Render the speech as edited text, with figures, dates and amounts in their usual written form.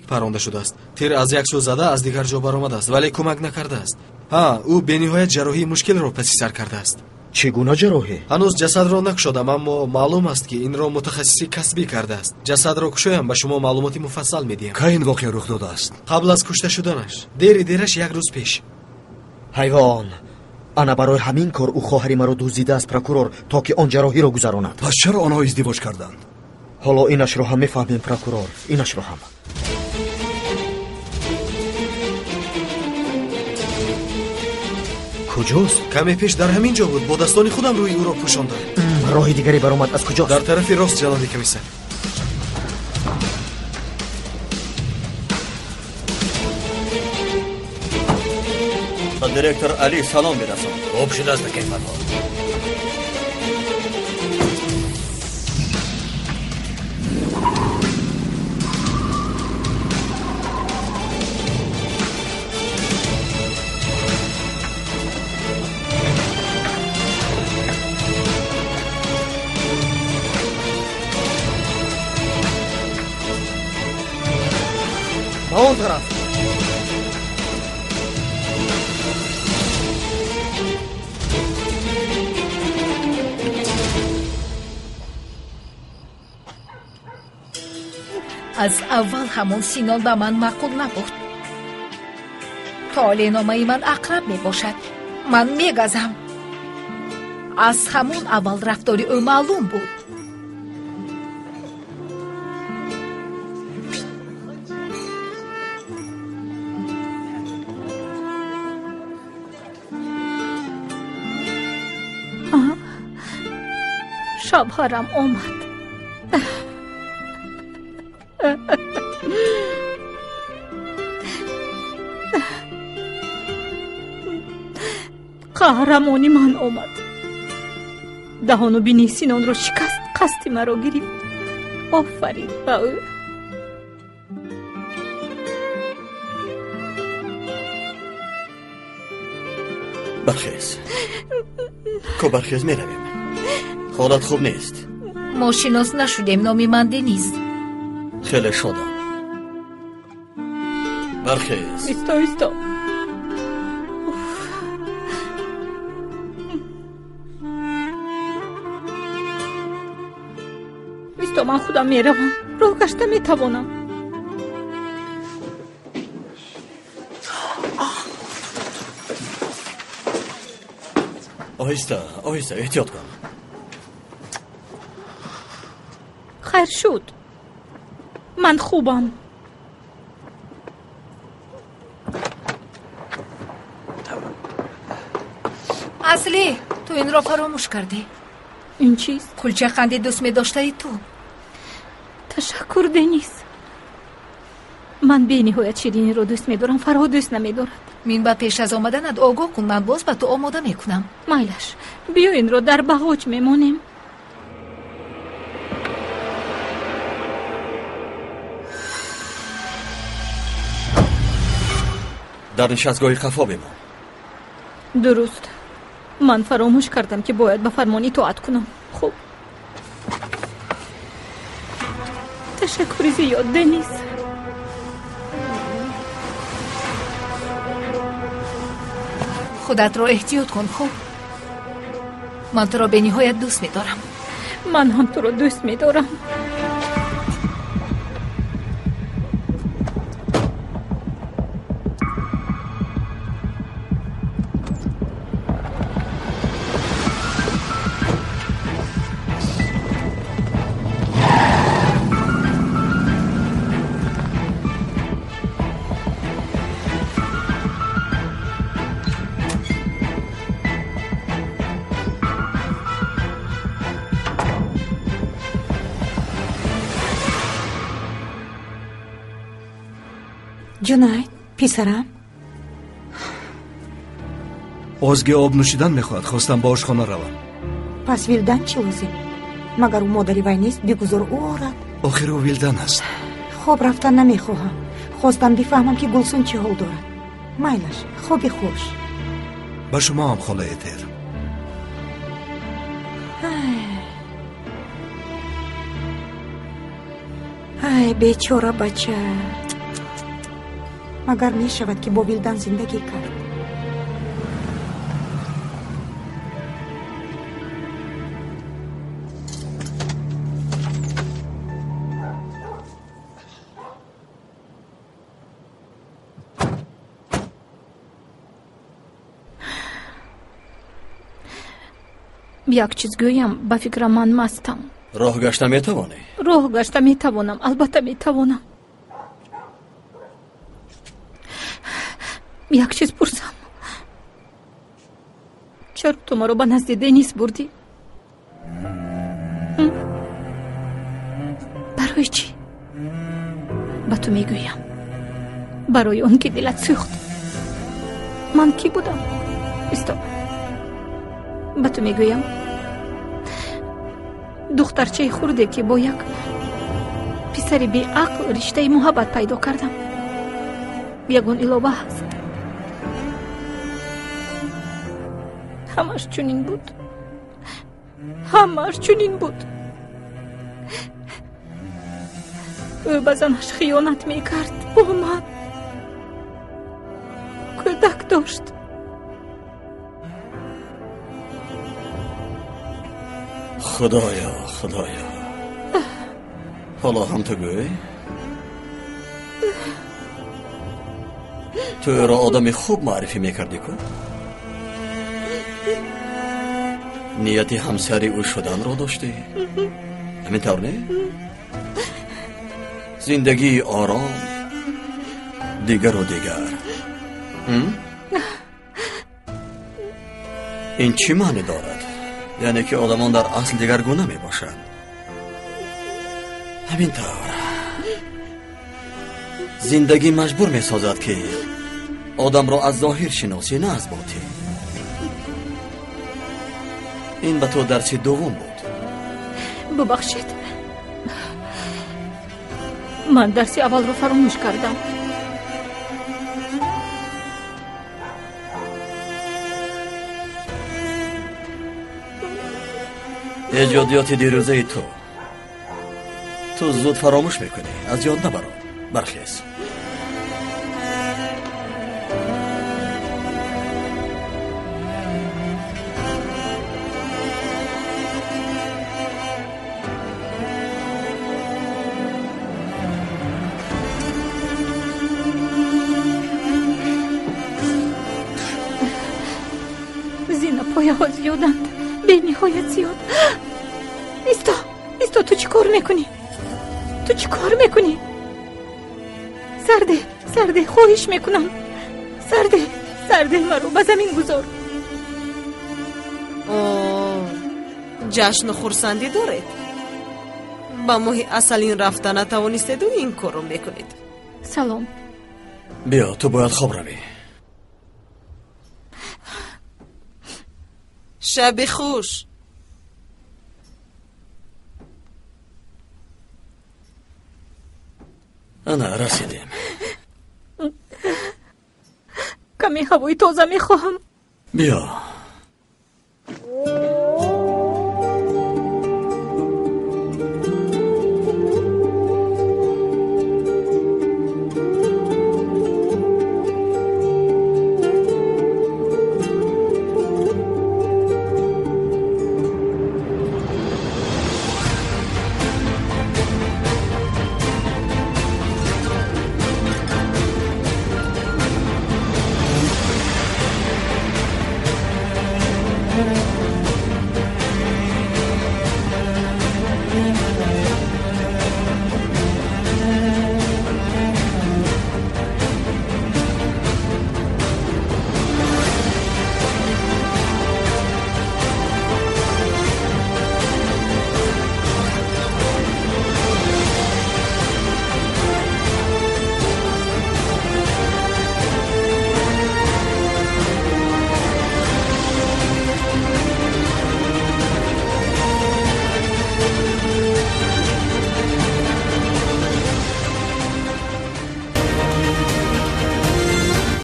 паронда шудааст. Тир аз як сӯ зада аз дигар ҷо баромадааст, вале кӯмак накардааст. ӯ бениҳоят ҷарроҳии мушкилро паси сар кардааст. чӣ гуна ҷарроҳӣ? ҳанӯз ҷасадро накушодам, аммо маълум аст ки инро мутахассиси касбӣ кардааст. ҷасадро кушоям, ба шумо маълумоти муфассал медиҳам. ки ин воқеа рух додааст? қабл аз кушта шуданаш, дери дераш як рӯз пеш. ҳайвон, ана барои ҳамин кор ӯ хоҳари маро дуздидааст прокурор, то ки он ҷарроҳиро гузаронад. пас чаро онҳо издивоҷ карданд? ҳоло инашро ҳам мефаҳмем прокурор, инашро ҳам. куҷост? каме пеш дар ҳамин ҷо буд. Бо дастони худам рӯи ӯро пӯшондам. роҳи дигаре баромад. аз куҷост? дар тарафи рост, ҷаноби комиссар. ба директор Али салом бирасон. хуб шудааст акайфармо. ба он тараф. аз аввал ҳамон Синон ба ман маъқул набуд. толеномаи ман ақраб мебошад. ман мегазам. аз ҳамон аввал рафтори ӯ маълум буд. шабҳарам омад. қаҳрамони ман омад. даҳону бини Синонро шикаст, қасди маро гирифт. офарин ба ӯ. бархез. ко бархез меравем. ҳолат хуб нест. мо шинос нашудем. номи ман Дениз. хеле шодам. бархез. исто. исто, ман худам меравам. роҳ гашта метавонам. оҳиста, оҳиста, эҳтиёт кун. хайр шуд. ман хубам. аслӣ, ту инро фаромӯш кардӣ. ин чист? қулчақанди дӯст медоштаи ту. ташаккур, Дениз. ман бениҳоят ширинро дӯст медорам. Фарҳод дӯст намедорад. мин ба пеш аз омаданат огоҳ кун. ман боз ба ту омода мекунам. майлаш, биё инро дар бағоҷ мемонем. дар нишастгоҳи қафо бемон. дуруст. ман фаромӯш кардам ки бояд ба фармони итоат кунам. хуб. ташаккури зиёд, Дениз. худатро эҳтиёт кун. хуб. ман туро бениҳоят дӯст медорам. ман ҳам туро дӯст медорам. ҷунайд, писарам. озги об нӯшидан мехоҳад. хостам ба ошхона равам. пас Вилдан чӣ лозим? магар ӯ модари вай нест? бигузор ӯ орад. охир ӯ Вилдан аст. хоб рафтан намехоҳам. хостам бифаҳмам ки Гулсун чӣ ҳол дорад. майлаш, хоби хуш. ба шумо ҳам, холаи тер. ай бечора бача. магар мешавад ки бо Вилдан зиндагӣ кард. як чиз гӯям, ба фикрам ман мастам. роҳ гашта метавонӣ? роҳ гашта метавонам, албатта метавонам. як чиз пурсам. чаро ту маро ба назди Денис бурдӣ? барои чӣ? ба ту мегӯям. барои он ки дилат сӯхт. ман кӣ будам? истоб. ба ту мегӯям. духтарчаи хурде ки бо як писари беақл риштаи муҳаббат пайдо кардам. ягон илова ҳаст. ҳамаш чунин буд. ҳамаш чунин буд. ӯ ба занаш хиёнат мекард. бо ман кӯдак дошт. خدایا حالا هم تو گوی؟ تو را آدم خوب معرفی میکردی که؟ نیتی همسری او شدن را داشتی؟ همین طور نه؟ زندگی آرام دیگر و دیگر. این چی معنی دارد؟ یعنی که آدمان در اصل دیگرگونه می باشند. همین طور زندگی مجبور می سازد که آدم را از ظاهر شناسی نه از باطن. این به تو درس دوم بود. ببخشید، من درس اول رو فراموش کردم. ایجادیات دیروزه تو زود فراموش میکنی. از یاد نبرو. برخیز. زینا پایه ها زیادند. به نهایت زیاد. ایستا تو چی کار میکنی؟ سرده خواهش میکنم. سرده مرو به زمین گذار. جشن و خورسندی دارید؟ با ماهی اصل این رفتن نتوانستید و این کار رو میکنید. سلام. بیا تو باید خواب روی. شب خوش. انا رسیدیم. کمی هوای تازه میخواهم. بیا.